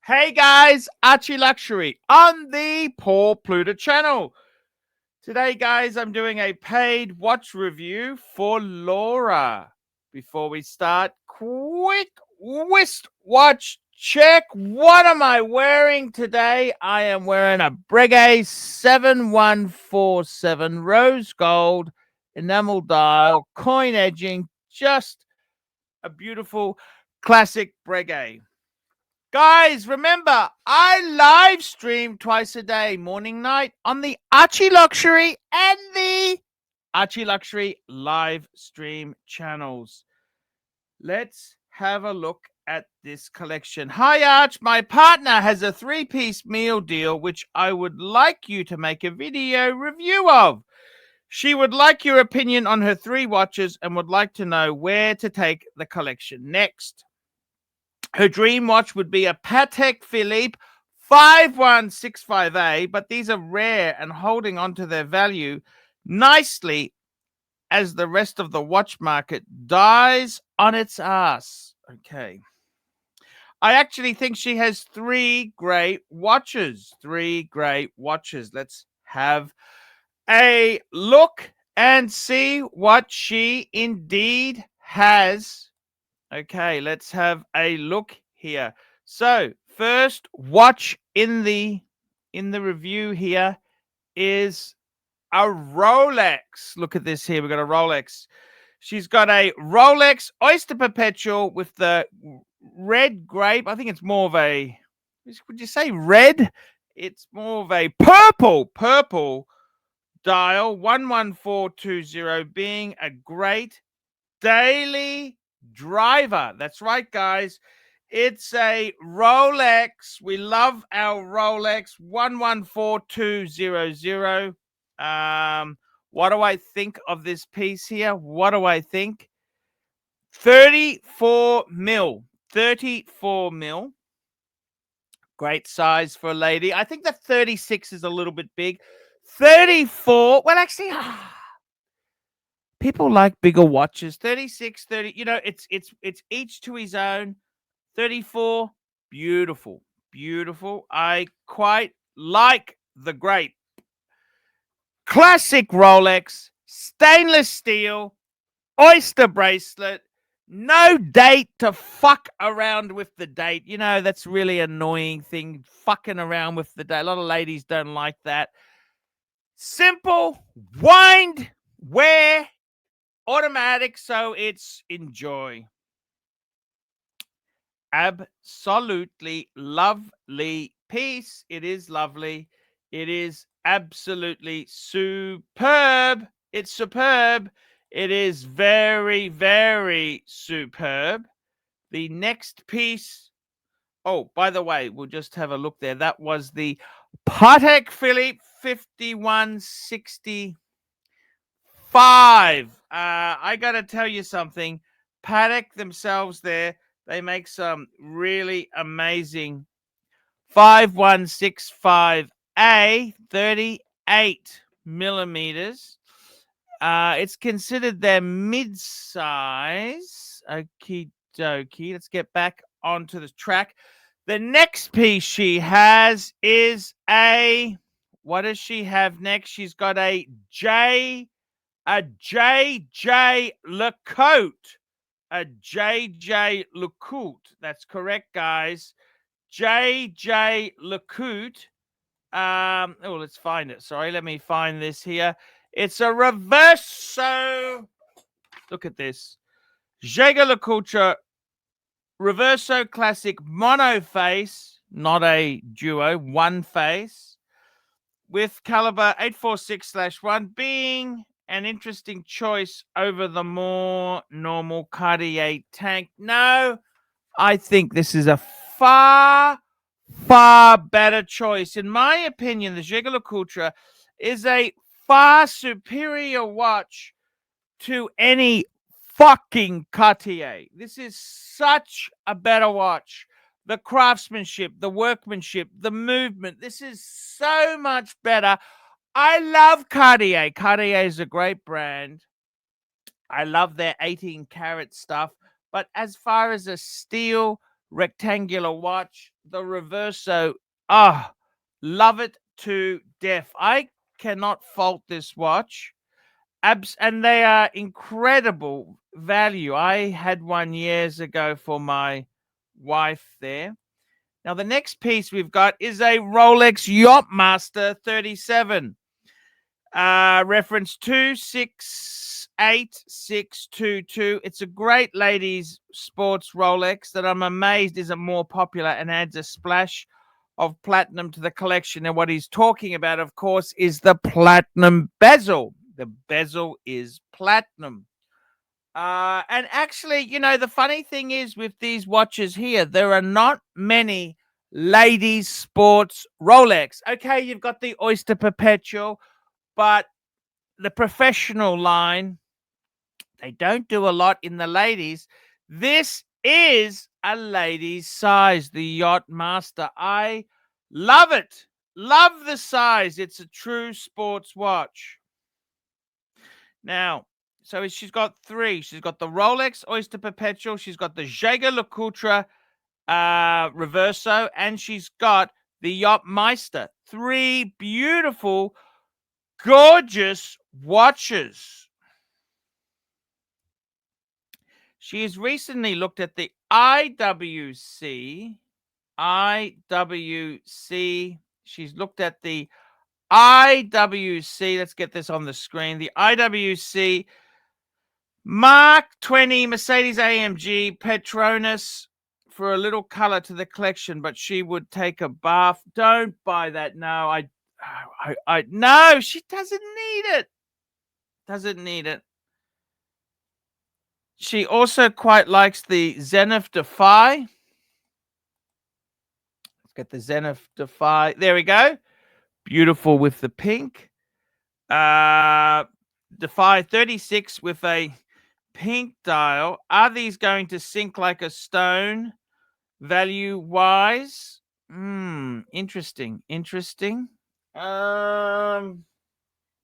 Hey guys, ArchieLuxury on the Paul Pluta channel. Today, guys, I'm doing a paid watch review for Laura. Before we start, quick wristwatch check. What am I wearing today? I am wearing a Breguet 7147 rose gold enamel dial, coin edging, just a beautiful classic Breguet. Guys, remember, I live stream twice a day, morning, night, on the ArchieLuxury and the ArchieLuxury live stream channels. Let's have a look at this collection. Hi, Arch. My partner has a 3-piece meal deal, which I would like you to make a video review of. She would like your opinion on her 3 watches and would like to know where to take the collection next. Her dream watch would be a Patek Philippe 5165A, but these are rare and holding on to their value nicely as the rest of the watch market dies on its ass. Okay. I actually think she has 3 great watches. 3 great watches. Let's have a look and see what she indeed has. Okay, let's have a look here. So, first watch in the review here is a Rolex. Look at this here. We've got a Rolex. She's got a Rolex Oyster Perpetual with the red grape. I think it's more of a, would you say red? It's more of a purple dial, 11420, being a great daily driver. That's right, guys. It's a Rolex. We love our Rolex 114200. What do I think of this piece here? What do I think? 34 mil. 34 mil. Great size for a lady. I think the 36 is a little bit big. 34. Well, actually, people like bigger watches. 36, 30, it's each to his own. 34, beautiful. I quite like the great classic Rolex, stainless steel, oyster bracelet, no date to fuck around with the date. That's really annoying thing, fucking around with the date. A lot of ladies don't like that. Simple, wind, wear, automatic, so it's enjoy. Absolutely lovely piece. It is lovely. It is absolutely superb. It's superb. It is very, very superb. The next piece. Oh, by the way, we'll just have a look there. That was the Patek Philippe 5165. I got to tell you something. Patek themselves there, they make some really amazing 5165A, 38 millimeters. It's considered their mid-size. Okie dokie. Let's get back onto the track. The next piece she has is a, what does she have next? She's got a JJ Lecoultre. A JJ Lecoultre. That's correct, guys. JJ Lecoultre. Let's find it. Sorry, let me find this here. It's a Reverso. Look at this. JJ Lecoultre Reverso Classic mono face, not a duo, one face, with caliber 846/1, being an interesting choice over the more normal Cartier tank. No, I think this is a far better choice. In my opinion, the JJ Lecoultre is a far superior watch to any fucking Cartier. This is such a better watch. The craftsmanship, the workmanship, the movement. This is so much better. I love Cartier. Cartier is a great brand. I love their 18 karat stuff. But as far as a steel rectangular watch. The Reverso, ah, love it to death. I cannot fault this watch. And they are incredible value. I had one years ago for my wife there. Now, the next piece we've got is a Rolex Yachtmaster 37. Reference 268622. It's a great ladies' sports Rolex that I'm amazed isn't more popular and adds a splash of platinum to the collection. And what he's talking about, of course, is the platinum bezel. The bezel is platinum. And actually, you know, the funny thing is with these watches here, there are not many ladies' sports Rolex. Okay, you've got the Oyster Perpetual, but the professional line, they don't do a lot in the ladies. This is a lady's size, the Yachtmaster. I love it. Love the size. It's a true sports watch. Now, so she's got three. She's got the Rolex Oyster Perpetual. She's got the Jaeger LeCoultre Reverso. And she's got the Yachtmeister. Three beautiful, gorgeous watches. She has recently looked at the IWC. She's looked at the IWC. Let's get this on the screen. The IWC Mark 20 Mercedes AMG Petronas for a little color to the collection, but she would take a bath. Don't buy that. No, no, she doesn't need it. Doesn't need it. She also quite likes the Zenith Defy. Let's get the Zenith Defy. There we go. Beautiful with the pink. Defy 36 with a pink dial. Are these going to sink like a stone value-wise? Interesting. Interesting.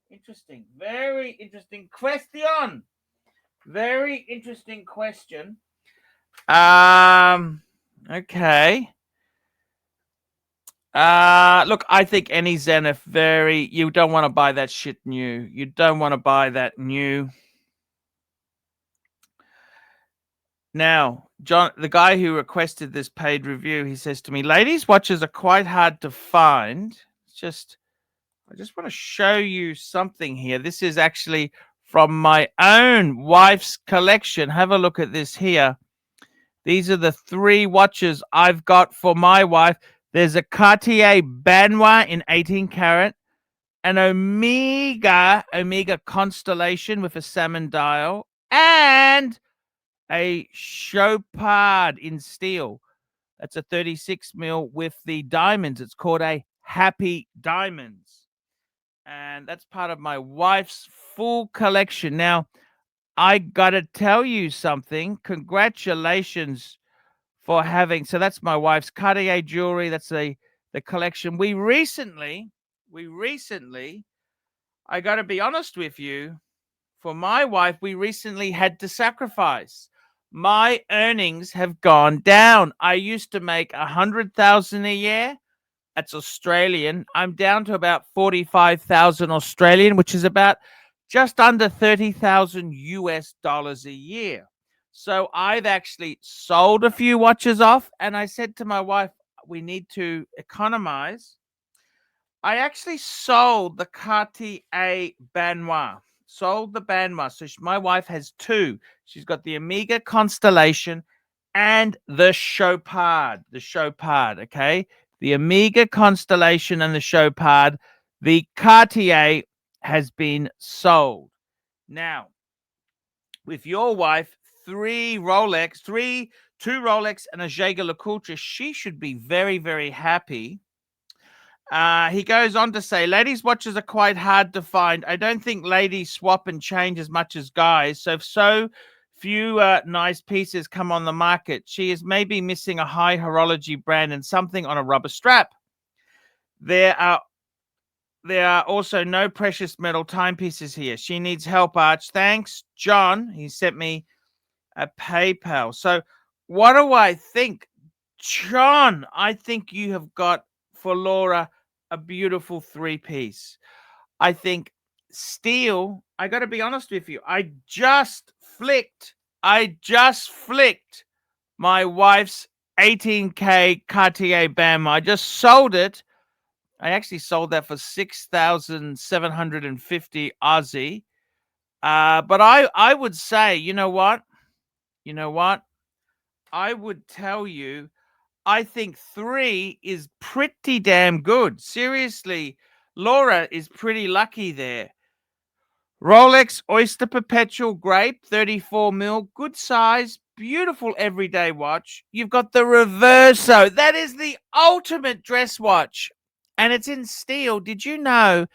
Interesting. Very interesting question. Very interesting question. Okay. Look, I think any Zenith you don't want to buy that shit new. You don't want to buy that new. Now, John, the guy who requested this paid review, he says to me, ladies' watches are quite hard to find. I just want to show you something here. This is actually from my own wife's collection. Have a look at this here. These are the three watches I've got for my wife. There's a Cartier Banois in 18 karat, an Omega Constellation with a salmon dial, and a Chopard in steel. That's a 36 mil with the diamonds. It's called a Happy Diamonds. And that's part of my wife's full collection. Now, I got to tell you something. Congratulations for having. So that's my wife's Cartier jewelry. That's the collection. We recently, I got to be honest with you, for my wife, we recently had to sacrifice. My earnings have gone down. I used to make 100,000 a year. That's Australian. I'm down to about 45,000 Australian, which is about just under 30,000 US dollars a year. So I've actually sold a few watches off, and I said to my wife, we need to economize. I actually sold the Cartier Banois. Sold the Banois. So my wife has two. She's got the Omega Constellation and the Chopard. The Chopard, okay? The Omega Constellation and the Chopard. The Cartier has been sold. Now, with your wife, two Rolex and a Jaeger LeCoultre, she should be very, very happy. He goes on to say, ladies' watches are quite hard to find. I don't think ladies swap and change as much as guys. So few nice pieces come on the market. She is maybe missing a high horology brand and something on a rubber strap. There are also no precious metal timepieces here. She needs help, Arch. Thanks, John. He sent me a PayPal. So what do I think? John, I think you have got for Laura a beautiful three-piece. I think steel, I got to be honest with you, I just flicked my wife's 18K Cartier Bam. I just sold it. I actually sold that for 6,750 Aussie. But I would say, you know what? You know what? I would tell you, I think 3 is pretty damn good. Seriously, Laura is pretty lucky there. Rolex Oyster Perpetual Grape, 34 mil, good size, beautiful everyday watch. You've got the Reverso. That is the ultimate dress watch. And it's in steel. Did you know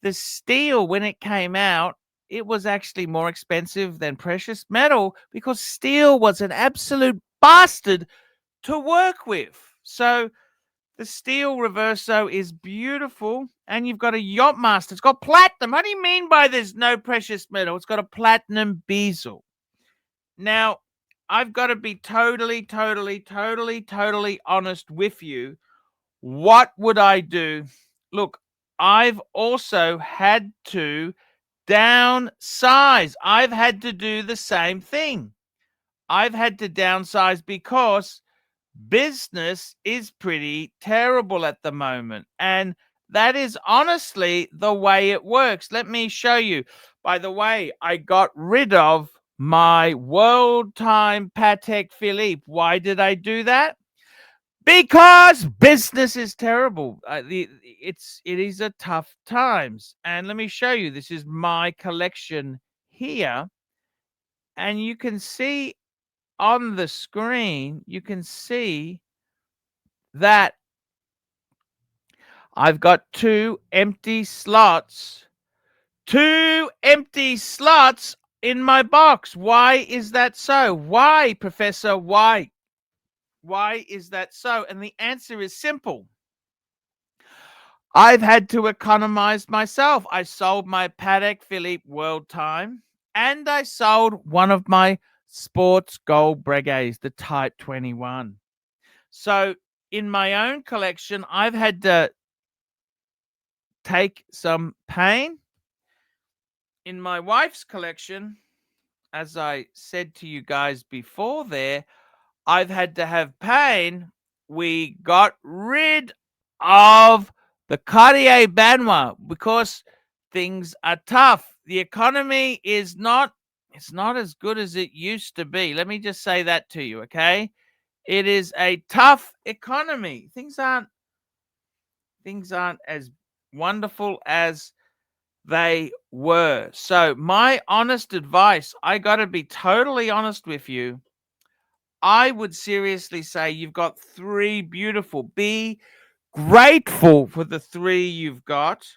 the steel, when it came out, it was actually more expensive than precious metal because steel was an absolute bastard to work with. So the steel Reverso is beautiful, and you've got a Yachtmaster. It's got platinum. What do you mean by there's no precious metal? It's got a platinum bezel. Now, I've got to be totally honest with you. What would I do? Look, I've also had to downsize. I've had to do the same thing. I've had to downsize because business is pretty terrible at the moment. And that is honestly the way it works. Let me show you. By the way, I got rid of my world time Patek Philippe. Why did I do that? Because business is terrible. It is a tough times. And let me show you. This is my collection here. And you can see on the screen, you can see that I've got 2 empty slots. 2 empty slots in my box. Why is that so? Why, Professor? Why? Why is that so? And the answer is simple. I've had to economize myself. I sold my Patek Philippe World Time, and I sold one of my sports gold Breguets, the Type 21. So in my own collection, I've had to take some pain. In my wife's collection, as I said to you guys before there, I've had to have pain. We got rid of the Cartier Banois because things are tough. The economy is not, it's not as good as it used to be. Let me just say that to you, okay? It is a tough economy. Things aren't as wonderful as they were. So my honest advice, I got to be totally honest with you. I would seriously say you've got 3 beautiful. Be grateful for the 3 you've got.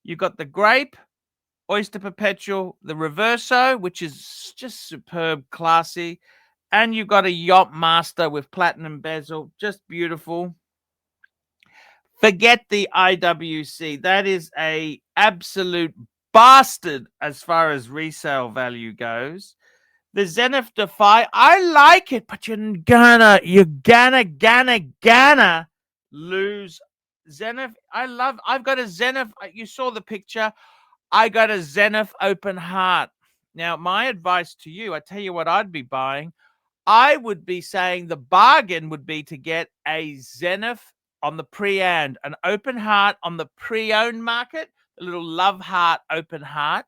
You've got the Grape, Oyster Perpetual, the Reverso, which is just superb, classy. And you've got a Yachtmaster with platinum bezel, just beautiful. Forget the IWC. That is a absolute bastard as far as resale value goes. The Zenith Defy, I like it, but you're gonna lose. Zenith, I've got a Zenith. You saw the picture. I got a Zenith Open Heart. Now, my advice to you, I tell you what I'd be buying. I would be saying the bargain would be to get a Zenith on the pre-owned, an Open Heart on the pre-owned market, a little Love Heart Open Heart.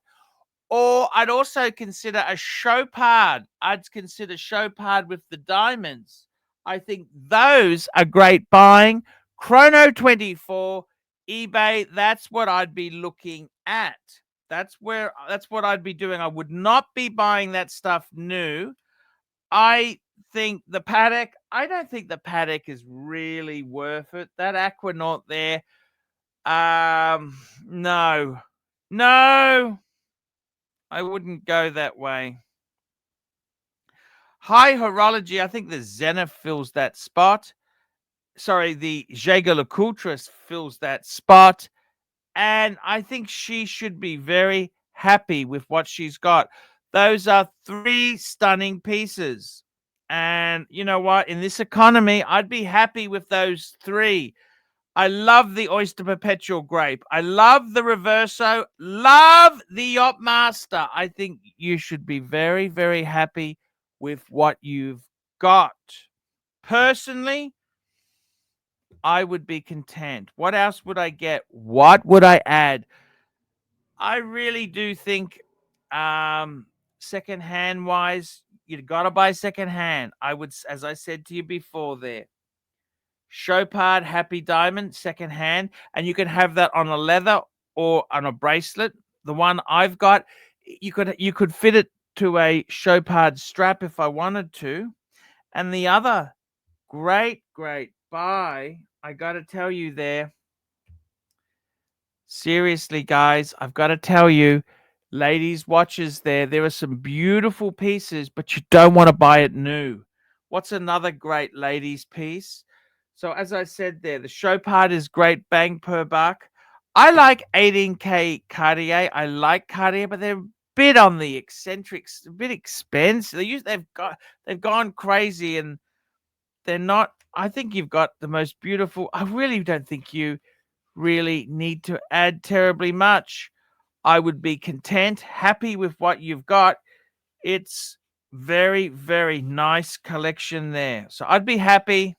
Or I'd also consider a Chopard. I'd consider Chopard with the diamonds. I think those are great buying. Chrono 24, eBay, that's what I'd be looking at. That's what I'd be doing. I would not be buying that stuff new. I think the Patek, I don't think the Patek is really worth it. That Aquanaut there, no. No, I wouldn't go that way. High horology, I think the Zenith fills that spot. Sorry, the Jaeger LeCoultre fills that spot. And I think she should be very happy with what she's got. Those are 3 stunning pieces. And you know what? In this economy, I'd be happy with those three. I love the Oyster Perpetual Grape. I love the Reverso. Love the Yacht Master. I think you should be very, very happy with what you've got. Personally, I would be content. What else would I get? What would I add? I really do think secondhand wise, you gotta buy secondhand. I would, as I said to you before there, Chopard Happy Diamond secondhand, and you can have that on a leather or on a bracelet. The one I've got, you could fit it to a Chopard strap if I wanted to. And the other great buy, I gotta tell you there. Seriously, guys, I've got to tell you, ladies' watches there are some beautiful pieces, but you don't want to buy it new. What's another great ladies' piece? So, as I said there, the Chopard is great bang per buck. I like 18K Cartier. I like Cartier, but they're a bit on the eccentrics, a bit expensive. They've gone crazy, and they're not. I think you've got the most beautiful. I really don't think you really need to add terribly much. I would be content, happy with what you've got. It's very, very nice collection there. So I'd be happy.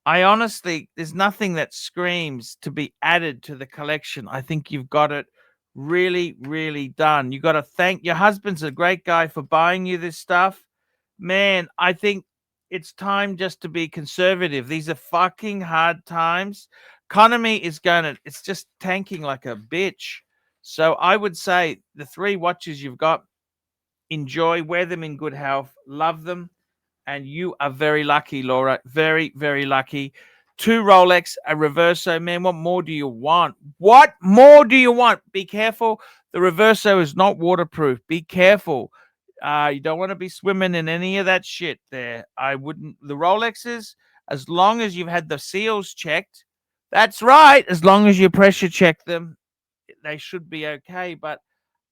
I honestly, there's nothing that screams to be added to the collection. I think you've got it really, really done. You got to thank your husband's a great guy for buying you this stuff. Man, I think it's time just to be conservative. These are fucking hard times. Economy is it's just tanking like a bitch. So I would say the three watches you've got, enjoy, wear them in good health, love them. And you are very lucky, Laura. Very, very lucky. 2 Rolex, a Reverso. Man, what more do you want? What more do you want? Be careful. The Reverso is not waterproof. Be careful. You don't want to be swimming in any of that shit there. I wouldn't. The Rolexes, as long as you've had the seals checked, that's right. As long as you pressure check them, they should be okay. But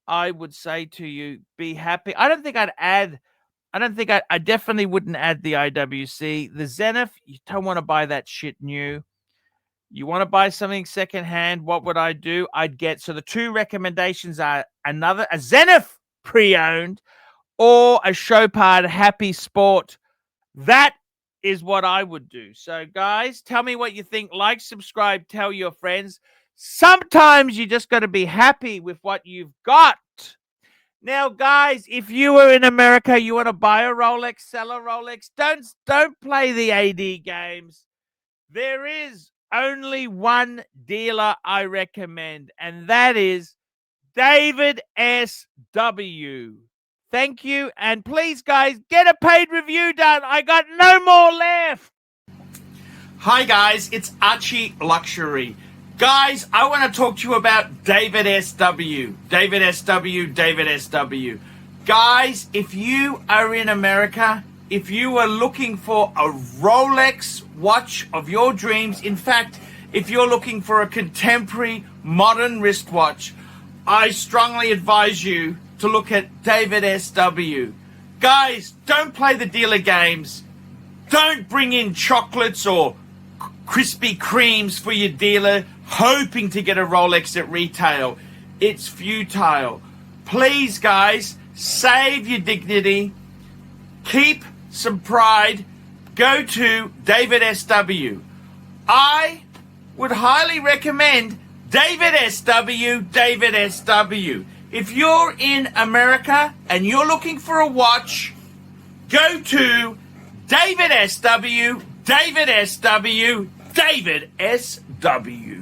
I would say to you, be happy. I don't think I definitely wouldn't add the IWC. The Zenith, you don't want to buy that shit new. You want to buy something secondhand, what would I do? I'd get, so the 2 recommendations are a Zenith pre-owned or a Chopard Happy Sport. That is what I would do. So, guys, tell me what you think. Like, subscribe, tell your friends. Sometimes you just got to be happy with what you've got. Now, guys, if you are in America, you want to buy a Rolex, sell a Rolex, don't play the AD games. There is only one dealer I recommend, and that is David S.W. Thank you, and please, guys, get a paid review done. I got no more left. Hi, guys, it's ArchieLuxury. Guys, I want to talk to you about David S.W. David S.W., David S.W. Guys, if you are in America, if you are looking for a Rolex watch of your dreams, in fact, if you're looking for a contemporary modern wristwatch, I strongly advise you to look at David S.W. Guys, don't play the dealer games. Don't bring in chocolates or Krispy Kremes for your dealer hoping to get a Rolex at retail. It's futile. Please, guys, save your dignity. Keep some pride. Go to David S.W. I would highly recommend David S.W., David S.W. If you're in America and you're looking for a watch, go to David S.W., David S.W., David S.W.